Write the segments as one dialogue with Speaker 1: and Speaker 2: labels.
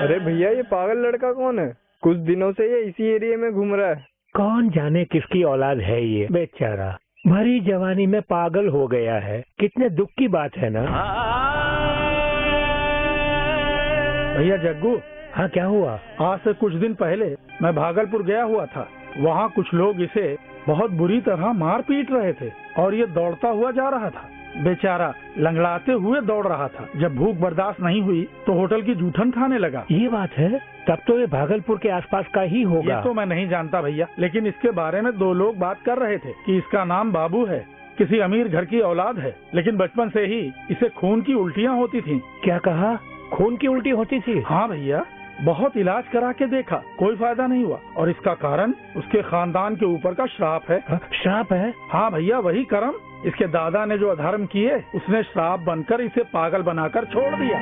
Speaker 1: अरे भैया, ये पागल लड़का कौन है? कुछ दिनों से ये इसी एरिया में घूम रहा है।
Speaker 2: कौन जाने किसकी औलाद है ये बेचारा, भरी जवानी में पागल हो गया है। कितने दुख की बात है ना।
Speaker 3: भैया जग्गू।
Speaker 2: हाँ, क्या हुआ?
Speaker 3: आज से कुछ दिन पहले मैं भागलपुर गया हुआ था। वहाँ कुछ लोग इसे बहुत बुरी तरह मार पीट रहे थे और ये दौड़ता हुआ जा रहा था। बेचारा लंगड़ाते हुए दौड़ रहा था। जब भूख बर्दाश्त नहीं हुई तो होटल की जूठन खाने लगा।
Speaker 2: ये बात है? तब तो ये भागलपुर के आसपास का ही होगा।
Speaker 3: ये तो मैं नहीं जानता भैया, लेकिन इसके बारे में दो लोग बात कर रहे थे कि इसका नाम बाबू है, किसी अमीर घर की औलाद है, लेकिन बचपन से ही इसे खून की उल्टियाँ होती थी।
Speaker 2: क्या कहा? खून की उल्टी होती थी?
Speaker 3: हाँ भैया, बहुत इलाज करा के देखा, कोई फायदा नहीं हुआ और इसका कारण उसके खानदान के ऊपर का श्राप है।
Speaker 2: श्राप है?
Speaker 3: हाँ भैया, वही कर्म। इसके दादा ने जो अधर्म किए, उसने श्राप बनकर इसे पागल बनाकर छोड़ दिया।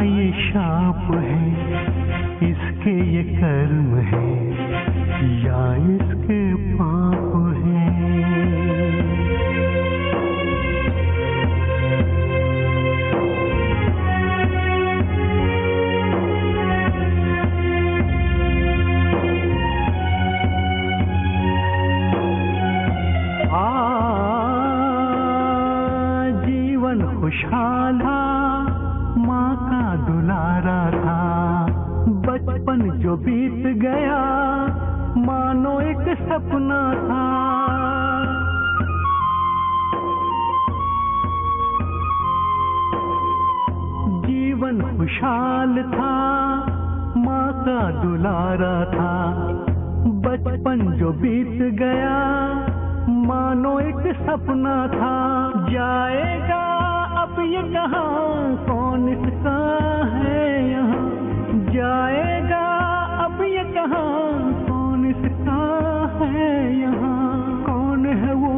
Speaker 4: ये शाप है, इसके ये कर्म है, या इसके पाप है। जीवन खुशहाल था, माँ का दुलारा था, बचपन जो बीत गया मानो एक सपना था। जीवन खुशहाल था, माँ का दुलारा था, बचपन जो बीत गया मानो एक सपना था। जाएगा अब ये कहाँ, कौन इसका है यहाँ, जाएगा अब ये कहाँ, कौन इसका है यहाँ। कौन है वो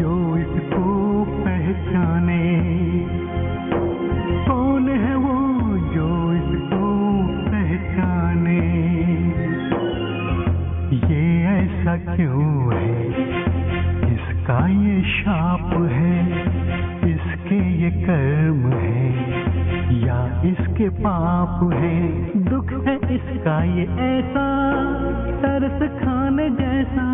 Speaker 4: जो इसको पहचाने, कौन है वो जो इसको पहचाने। ये ऐसा क्यों है, इसका ये शाप है, इसके ये कर्म है, या इसके पाप है। दुख है इसका ये ऐसा, तरस खाने जैसा।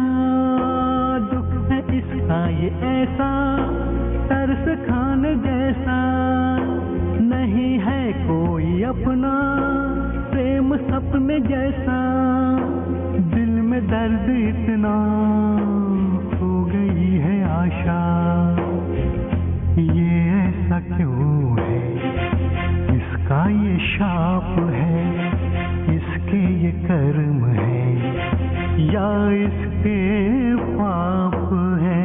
Speaker 4: दुख है इसका ये ऐसा, तरस खाने जैसा। नहीं है कोई अपना, प्रेम सपने जैसा। दिल में दर्द इतना, हो गई है आशा। ये ऐसा क्यों है, इसका ये शाप है, इसके ये कर्म है, या इसके पाप है।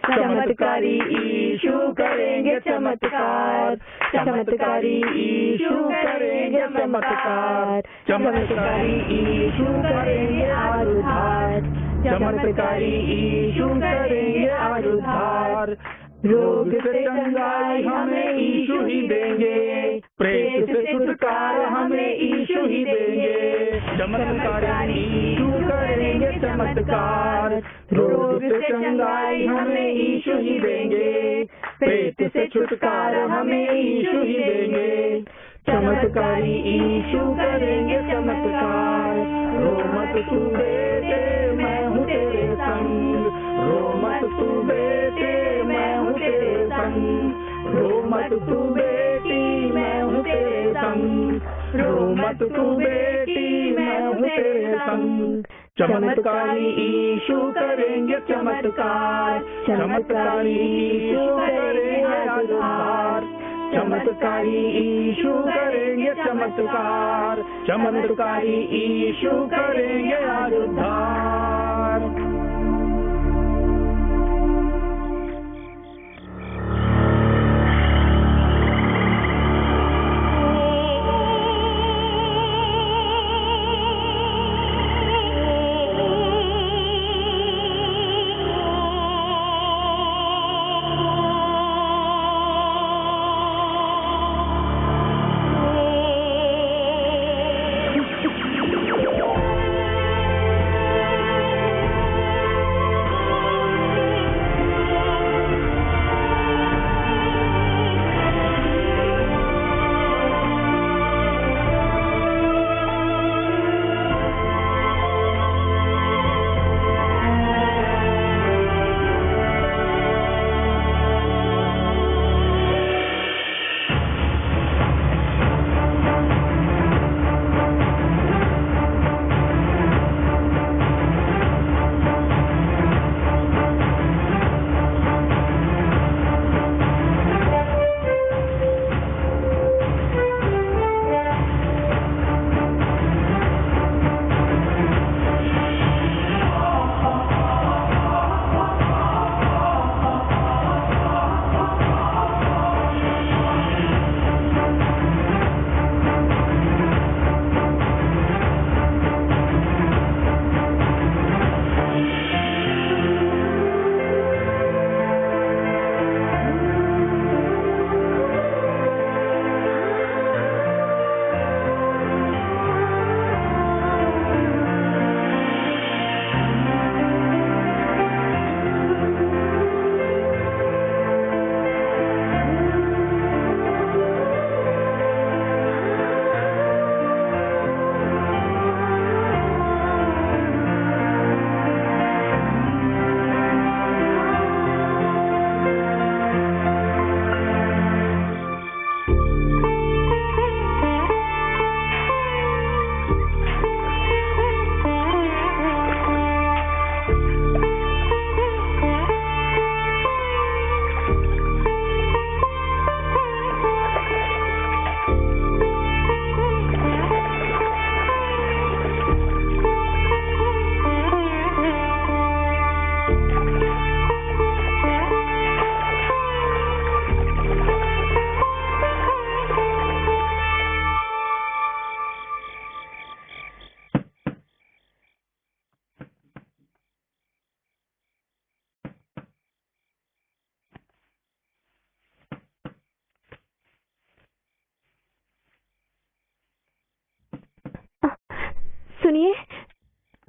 Speaker 5: चमत्कारी ईशु करेंगे चमत्कार, चमत्कारी ईशु करेंगे चमत्कार, चमत्कारी ईशु करेंगे आज उद्धार, चमत्कारी ईशु करेंगे आज उद्धार। रोग से चंगाई हमें ईशु ही देंगे, प्रेत से छुटकारा हमें ईशु ही देंगे। चमत्कारी ईशु करेंगे चमत्कार, रोग से चंगाई हमें ईशु ही देंगे, प्रेत से छुटकारा हमें ईशु ही देंगे। चमत्कारी ईशु करेंगे चमत्कार। रो मत तू बेटे, मैं हूँ तेरे संग, रो मत तू बेटे, मैं हूँ तेरे संग। रो मत तू बेटी, मैं हूँ तेरे संग, रो मत तू बेटी, मैं हूँ तेरे संग। चमत्कारी ईशु करेंगे चमत्कार, चमत्कारी ईशु करेंगे आज उद्धार, चमत्कारी ईशु करेंगे चमत्कार, चमत्कारी ईशु करेंगे आज उद्धार।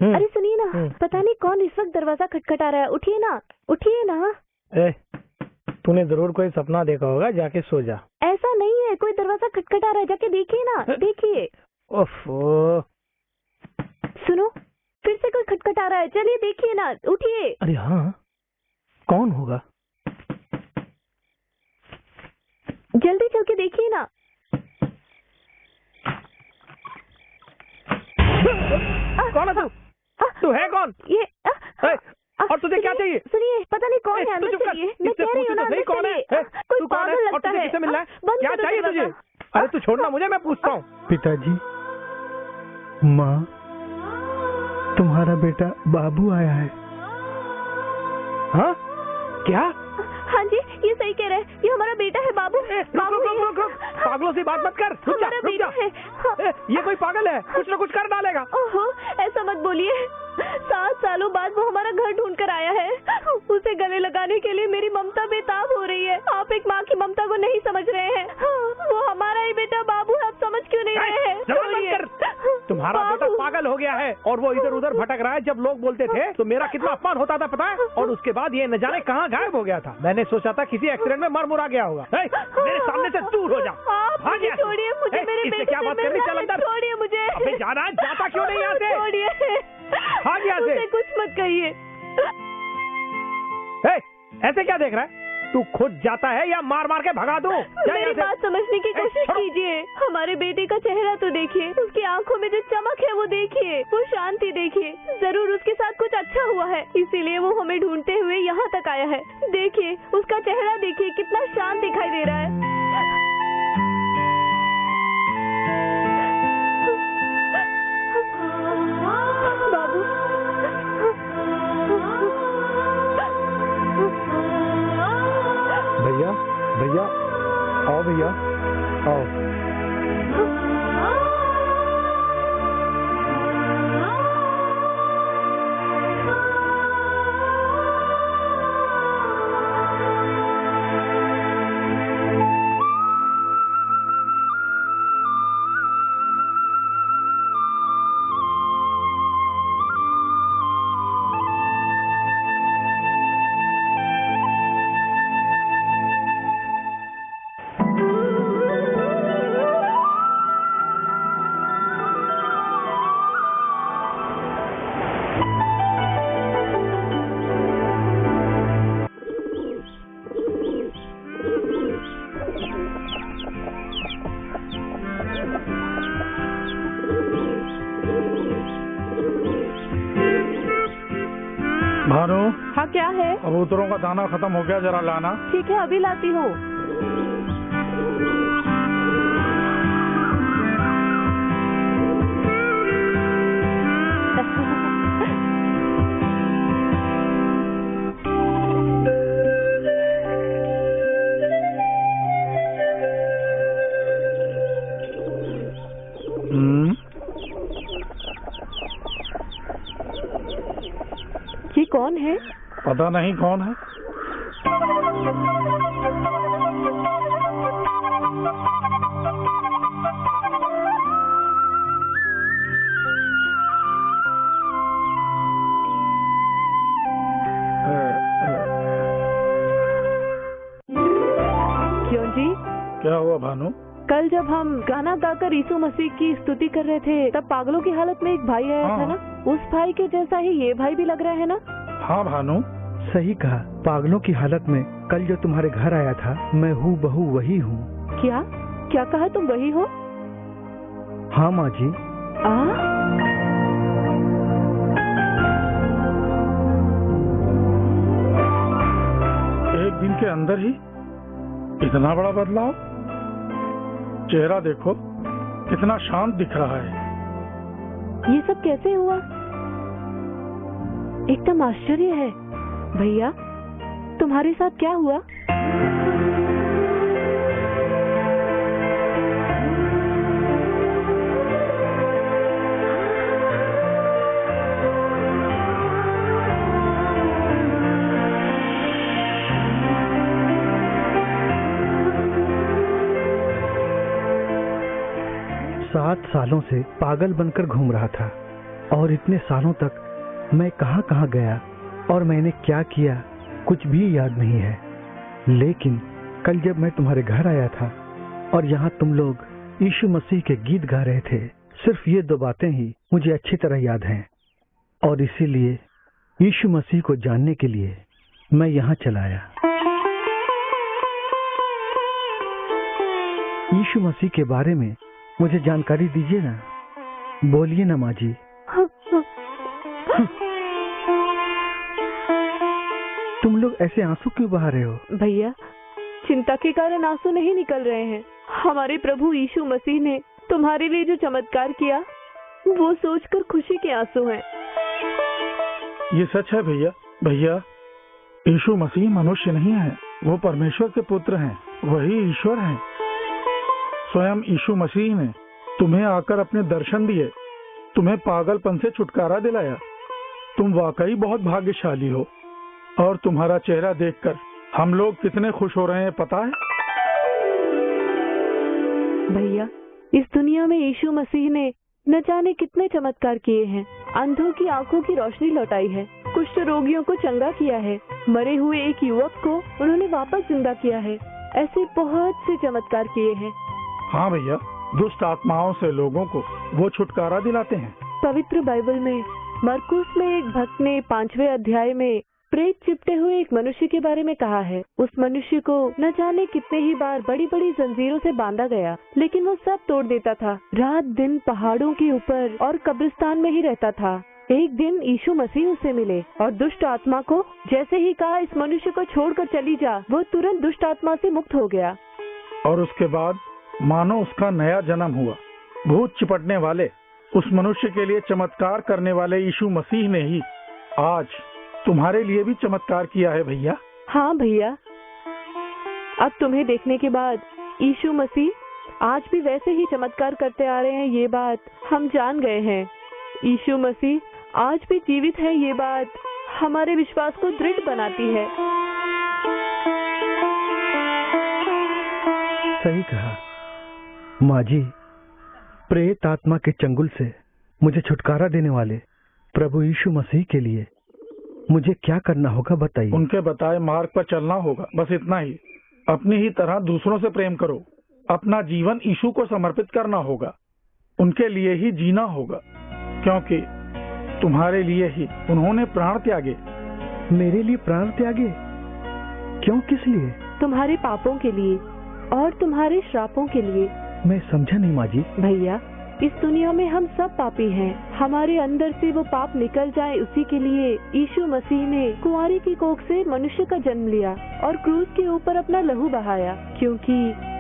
Speaker 5: अरे सुनिए ना, पता नहीं कौन इस वक्त दरवाजा खटखटा रहा है। उठिए ना, उठिए ना।
Speaker 2: तूने जरूर कोई सपना देखा होगा, जाके सो जा।
Speaker 5: ऐसा नहीं है, कोई दरवाजा खटखटा रहा है, जाके देखिए ना, देखिए।
Speaker 2: ओफो,
Speaker 5: सुनो, फिर से कोई खटखटा रहा है, चलिए देखिए ना, उठिए।
Speaker 2: अरे हाँ, कौन होगा?
Speaker 5: जल्दी चल के देखिए ना।
Speaker 2: कौन है तू? तू है कौन?
Speaker 5: ये
Speaker 2: और तुझे क्या चाहिए?
Speaker 5: सुनिए, पता नहीं कौन है, अंदर चलिए। मैं कह रही हूँ ना, अंदर चलिए। कोई पागल लगता है।
Speaker 2: किससे मिलना है?
Speaker 5: बंद
Speaker 2: क्या
Speaker 5: करो
Speaker 2: चाहिए तुझे?
Speaker 5: दरवाजा।
Speaker 2: अरे तू छोड़ना मुझे, मैं पूछता हूँ।
Speaker 4: पिताजी, माँ, तुम्हारा बेटा बाबू आया है।
Speaker 2: हाँ? क्या?
Speaker 5: हाँ जी, ये सही कह रहे हैं, ये हमारा बेटा है बाबू। बाबू
Speaker 2: रुक, पागलों से बात मत कर। रुक जा, रुक जा। ये कोई पागल है, कुछ न कुछ कर डालेगा।
Speaker 5: ओहो, ऐसा मत बोलिए। 7 सालों बाद वो हमारा घर ढूंढ कर आया है। उसे गले लगाने के लिए मेरी ममता बेताब हो रही है। आप एक माँ की ममता को नहीं समझ रहे हैं। वो हमारा ही बेटा बाबू है, आप समझ क्यों नहीं रहे हैं?
Speaker 2: तुम्हारा बेटा पागल हो गया है और वो इधर उधर भटक रहा है। जब लोग बोलते थे तो मेरा कितना अपमान होता था पता है? और उसके बाद ये न जाने कहाँ गायब हो गया था। मैंने सोचा था किसी एक्सीडेंट में मर मुरा गया होगा। मेरे सामने से दूर हो जा।
Speaker 5: छोड़िए मुझे, मेरे बेटे
Speaker 2: क्या बात करनी? चल अंदर।
Speaker 5: छोड़िए मुझे।
Speaker 2: अबे जाना, जाता क्यों नहीं यहाँ से?
Speaker 5: छोड़िए, उसे कुछ मत कहिए।
Speaker 2: ऐसे क्या देख रहा है? तू खुद जाता है या मार मार के भगा दूं?
Speaker 5: मेरी बात समझने की कोशिश कीजिए। हमारे बेटे का चेहरा तो देखिए, उसकी आंखों में जो चमक है वो देखिए, वो शांति देखिए। जरूर उसके साथ कुछ अच्छा हुआ है, इसीलिए वो हमें ढूंढते हुए यहाँ तक आया है। देखिए, उसका चेहरा देखिए, कितना शांत दिखाई दे रहा है। बाबू,
Speaker 1: भैया, आओ भैया, आओ।
Speaker 3: भानु,
Speaker 5: हाँ क्या है?
Speaker 3: कबूतरों का दाना खत्म हो गया, जरा लाना।
Speaker 5: ठीक है, अभी लाती हूँ। ये कौन है?
Speaker 3: पता नहीं कौन है।
Speaker 5: क्यों जी?
Speaker 3: क्या हुआ भानु?
Speaker 5: कल जब हम गाना गाकर यीशु मसीह की स्तुति कर रहे थे, तब पागलों की हालत में एक भाई आया था ना? उस भाई के जैसा ही ये भाई भी लग रहा है ना?
Speaker 3: हाँ भानु,
Speaker 4: सही कहा। पागलों की हालत में कल जो तुम्हारे घर आया था, मैं हूबहू वही हूँ।
Speaker 5: क्या क्या कहा? तुम वही हो?
Speaker 4: हाँ माँ जी।
Speaker 3: एक दिन के अंदर ही इतना बड़ा बदलाव। चेहरा देखो, कितना शांत दिख रहा है।
Speaker 5: ये सब कैसे हुआ? एकदम आश्चर्य है। भैया, तुम्हारे साथ क्या हुआ?
Speaker 4: 7 सालों से पागल बनकर घूम रहा था। और इतने सालों तक मैं कहां कहां गया और मैंने क्या किया कुछ भी याद नहीं है। लेकिन कल जब मैं तुम्हारे घर आया था और यहाँ तुम लोग यीशु मसीह के गीत गा रहे थे, सिर्फ ये 2 बातें ही मुझे अच्छी तरह याद हैं। और इसीलिए यीशु मसीह को जानने के लिए मैं यहाँ चला आया। यीशु मसीह के बारे में मुझे जानकारी दीजिए ना। बोलिए ना माँ जी। तुम लोग ऐसे आंसू क्यों बहा रहे हो?
Speaker 5: भैया, चिंता के कारण आंसू नहीं निकल रहे हैं। हमारे प्रभु यीशु मसीह ने तुम्हारे लिए जो चमत्कार किया वो सोचकर खुशी के आंसू हैं।
Speaker 3: ये सच है भैया। भैया, यीशु मसीह मनुष्य नहीं है, वो परमेश्वर के पुत्र हैं, वही ईश्वर हैं। स्वयं यीशु मसीह ने तुम्हें आकर अपने दर्शन दिए, तुम्हें पागलपन से छुटकारा दिलाया। तुम वाकई बहुत भाग्यशाली हो और तुम्हारा चेहरा देखकर हम लोग कितने खुश हो रहे हैं पता है?
Speaker 5: भैया, इस दुनिया में यीशु मसीह ने न जाने कितने चमत्कार किए हैं। अंधों की आंखों की रोशनी लौटाई है, कुष्ठ रोगियों को चंगा किया है, मरे हुए एक युवक को उन्होंने वापस जिंदा किया है। ऐसे बहुत से चमत्कार किए हैं।
Speaker 3: हाँ भैया, दुष्ट आत्माओं से लोगों को वो छुटकारा दिलाते हैं।
Speaker 5: पवित्र बाइबल में मरकुस में एक भक्त ने 5वें अध्याय में प्रेत चिपटे हुए एक मनुष्य के बारे में कहा है। उस मनुष्य को न जाने कितने ही बार बड़ी बड़ी जंजीरों से बांधा गया, लेकिन वो सब तोड़ देता था। रात दिन पहाड़ों के ऊपर और कब्रिस्तान में ही रहता था। एक दिन यीशु मसीह उसे मिले और दुष्ट आत्मा को जैसे ही कहा इस मनुष्य को छोड़कर चली जा, वो तुरंत दुष्ट आत्मा से मुक्त हो गया।
Speaker 3: और उसके बाद मानो उसका नया जन्म हुआ। भूत चिपटने वाले उस मनुष्य के लिए चमत्कार करने वाले यीशु मसीह ने ही आज तुम्हारे लिए भी चमत्कार किया है भैया।
Speaker 5: हाँ भैया, अब तुम्हें देखने के बाद यीशु मसीह आज भी वैसे ही चमत्कार करते आ रहे हैं, ये बात हम जान गए हैं। यीशु मसीह आज भी जीवित है, ये बात हमारे विश्वास को दृढ़ बनाती है।
Speaker 4: सही कहा माँ जी। प्रेत आत्मा के चंगुल से मुझे छुटकारा देने वाले प्रभु यीशु मसीह के लिए मुझे क्या करना होगा बताइए।
Speaker 3: उनके बताए मार्ग पर चलना होगा, बस इतना ही। अपनी ही तरह दूसरों से प्रेम करो, अपना जीवन यीशु को समर्पित करना होगा, उनके लिए ही जीना होगा, क्योंकि तुम्हारे लिए ही उन्होंने प्राण त्यागे।
Speaker 4: मेरे लिए प्राण त्यागे? क्यों, किस लिए?
Speaker 5: तुम्हारे पापों के लिए और तुम्हारे श्रापों के लिए।
Speaker 4: मैं समझा नहीं माँ जी।
Speaker 5: भैया, इस दुनिया में हम सब पापी हैं। हमारे अंदर से वो पाप निकल जाए, उसी के लिए यीशु मसीह ने कुंवारी की कोख से मनुष्य का जन्म लिया और क्रूस के ऊपर अपना लहू बहाया, क्योंकि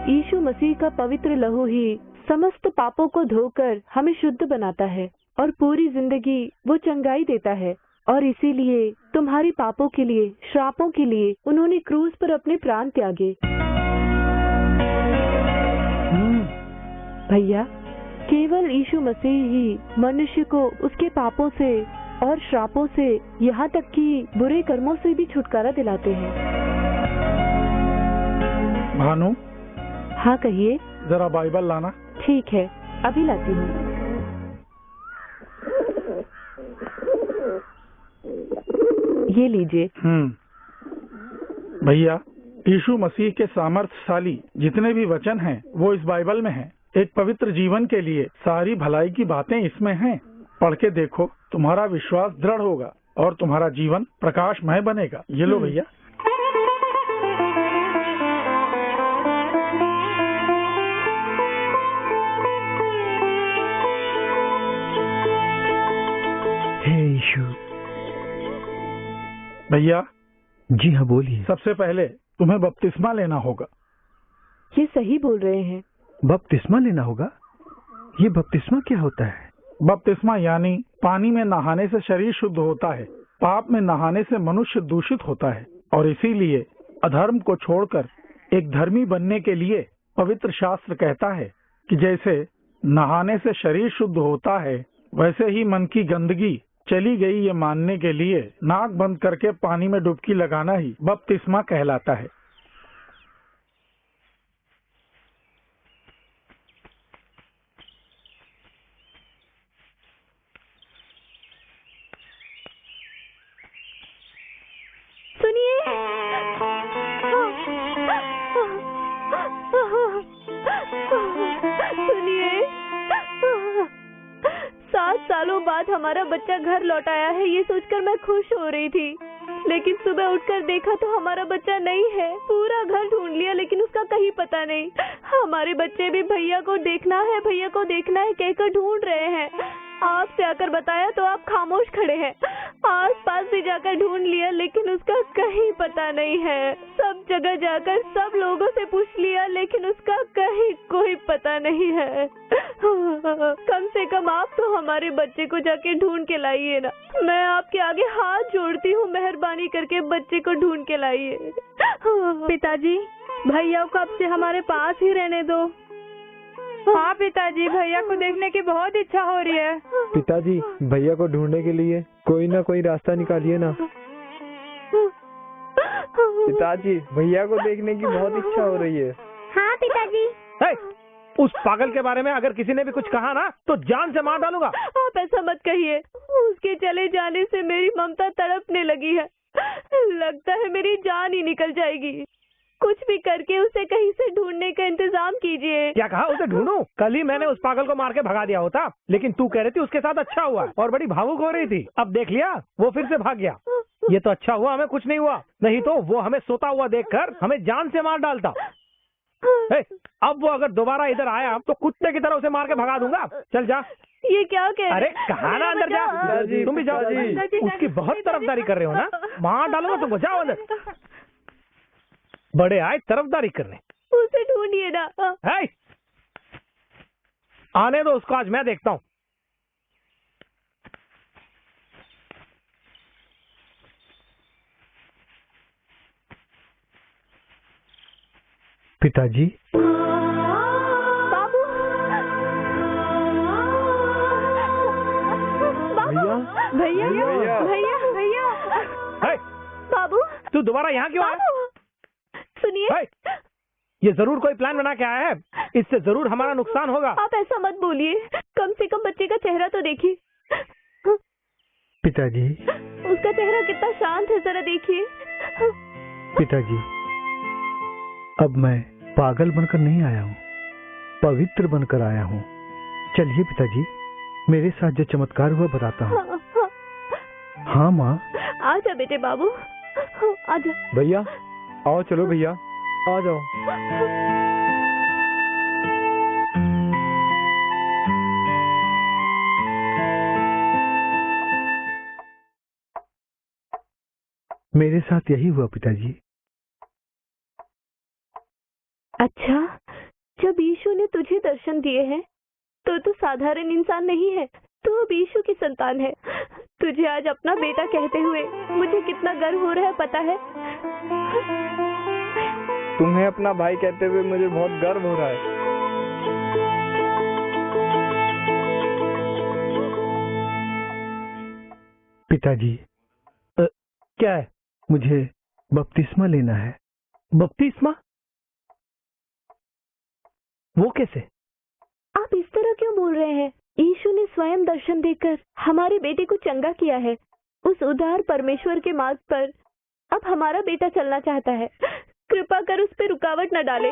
Speaker 5: यीशु मसीह का पवित्र लहू ही समस्त पापों को धोकर हमें शुद्ध बनाता है और पूरी जिंदगी वो चंगाई देता है। और इसीलिए तुम्हारे पापों के लिए, श्रापों के लिए उन्होंने क्रूस पर अपने प्राण त्यागे। भैया, केवल यीशु मसीह ही मनुष्य को उसके पापों से और श्रापों से, यहाँ तक कि बुरे कर्मों से भी छुटकारा दिलाते हैं।
Speaker 3: भानु।
Speaker 5: हाँ कहिए।
Speaker 3: जरा बाइबल लाना।
Speaker 5: ठीक है, अभी लाती हूँ। ये लीजिए।
Speaker 3: भैया, यीशु मसीह के सामर्थ्यशाली जितने भी वचन हैं वो इस बाइबल में हैं। एक पवित्र जीवन के लिए सारी भलाई की बातें इसमें हैं। पढ़ के देखो, तुम्हारा विश्वास दृढ़ होगा और तुम्हारा जीवन प्रकाशमय बनेगा। ये लो भैया।
Speaker 4: हे यीशु।
Speaker 3: भैया।
Speaker 4: जी हाँ, बोलिए।
Speaker 3: सबसे पहले तुम्हें बपतिस्मा लेना होगा।
Speaker 5: ये सही बोल रहे हैं।
Speaker 4: बपतिस्मा लेना होगा? ये बपतिस्मा क्या होता है?
Speaker 3: बपतिस्मा यानी पानी में नहाने से शरीर शुद्ध होता है, पाप में नहाने से मनुष्य दूषित होता है, और इसीलिए अधर्म को छोड़कर एक धर्मी बनने के लिए पवित्र शास्त्र कहता है कि जैसे नहाने से शरीर शुद्ध होता है, वैसे ही मन की गंदगी चली गई ये मानने के लिए नाक बंद करके पानी में डुबकी लगाना ही बपतिस्मा कहलाता है।
Speaker 5: सुनिए, 7 सालों बाद हमारा बच्चा घर लौट आया है, ये सोचकर मैं खुश हो रही थी। लेकिन सुबह उठकर देखा तो हमारा बच्चा नहीं है। पूरा घर ढूंढ लिया लेकिन उसका कहीं पता नहीं। हमारे बच्चे भी भैया को देखना है कहकर ढूंढ रहे हैं। आपसे आकर बताया तो आप खामोश खड़े हैं। आस-पास भी जाकर ढूंढ लिया लेकिन उसका कहीं पता नहीं है। सब जगह जाकर सब लोगों से पूछ लिया लेकिन उसका कहीं कोई पता नहीं है। कम से कम आप तो हमारे बच्चे को जाके ढूंढ के लाइए ना। मैं आपके आगे हाथ जोड़ती हूँ, मेहरबानी करके बच्चे को ढूंढ के लाइए।
Speaker 6: पिताजी, भैया को अब से हमारे पास ही रहने दो। हाँ पिताजी, भैया को देखने की बहुत इच्छा हो रही है।
Speaker 1: पिताजी, भैया को ढूंढने के लिए कोई ना कोई रास्ता निकालिए ना। पिताजी, भैया को देखने की बहुत इच्छा हो रही है।
Speaker 5: हाँ पिताजी।
Speaker 2: उस पागल के बारे में अगर किसी ने भी कुछ कहा ना तो जान से मार डालूंगा।
Speaker 5: आप ऐसा मत कहिए। उसके चले जाने से मेरी ममता तड़पने लगी है। लगता है मेरी जान ही निकल जाएगी। कुछ भी करके उसे कहीं से ढूंढने का इंतजाम कीजिए।
Speaker 2: क्या कहा? उसे ढूंढूं? कल ही मैंने उस पागल को मार के भगा दिया होता, लेकिन तू कह रही थी उसके साथ अच्छा हुआ और बड़ी भावुक हो रही थी। अब देख लिया, वो फिर से भाग गया। ये तो अच्छा हुआ हमें कुछ नहीं हुआ, नहीं तो वो हमें सोता हुआ देखकर हमें जान से मार डालता। अब वो अगर दोबारा इधर आया तो कुत्ते की तरह उसे मार के भगा दूंगा। चल जा।
Speaker 5: ये क्या कह रहे?
Speaker 2: अरे कहा ना अंदर जा। तुम भी जाओ। उसकी बहुत तरफदारी कर रहे हो ना, मार डालूंगा तुमको। जाओ अंदर। बड़े आए तरफदारी करने।
Speaker 5: उसे ढूंढिए ना।
Speaker 2: आने दो उसको, आज मैं देखता हूँ।
Speaker 4: पिताजी,
Speaker 5: बाबू,
Speaker 1: भैया,
Speaker 5: भैया,
Speaker 1: भैया,
Speaker 5: भैया, भैया। बाबू,
Speaker 2: तू दोबारा यहाँ क्यों आया?
Speaker 5: सुनिए,
Speaker 2: ये जरूर कोई प्लान बना के आया है। इससे जरूर हमारा नुकसान होगा।
Speaker 5: आप ऐसा मत बोलिए। कम से कम बच्चे का चेहरा तो देखिए।
Speaker 4: पिताजी,
Speaker 5: उसका चेहरा कितना शांत है, जरा देखिए।
Speaker 4: पिताजी, अब मैं पागल बनकर नहीं आया हूँ, पवित्र बनकर आया हूँ। चलिए पिताजी, मेरे साथ जो चमत्कार हुआ बताता हूँ। हाँ माँ।
Speaker 5: आजा बेटे बाबू, आजा।
Speaker 1: भैया आओ, चलो भैया आ जाओ।
Speaker 4: मेरे साथ यही हुआ पिताजी।
Speaker 5: अच्छा, जब यीशु ने तुझे दर्शन दिए हैं तो तू साधारण इंसान नहीं है, तू अब यीशु की संतान है। तुझे आज अपना बेटा कहते हुए मुझे कितना गर्व हो रहा है, पता है?
Speaker 1: तुम्हें अपना भाई कहते हुए मुझे बहुत गर्व हो रहा है।
Speaker 4: पिताजी,
Speaker 2: क्या है?
Speaker 4: मुझे बपतिस्मा लेना है।
Speaker 2: बपतिस्मा? वो कैसे?
Speaker 5: आप इस तरह क्यों बोल रहे हैं? यीशु ने स्वयं दर्शन देकर हमारे बेटे को चंगा किया है। उस उदार परमेश्वर के मार्ग पर अब हमारा बेटा चलना चाहता है। कृपा कर उस पर रुकावट न डाले।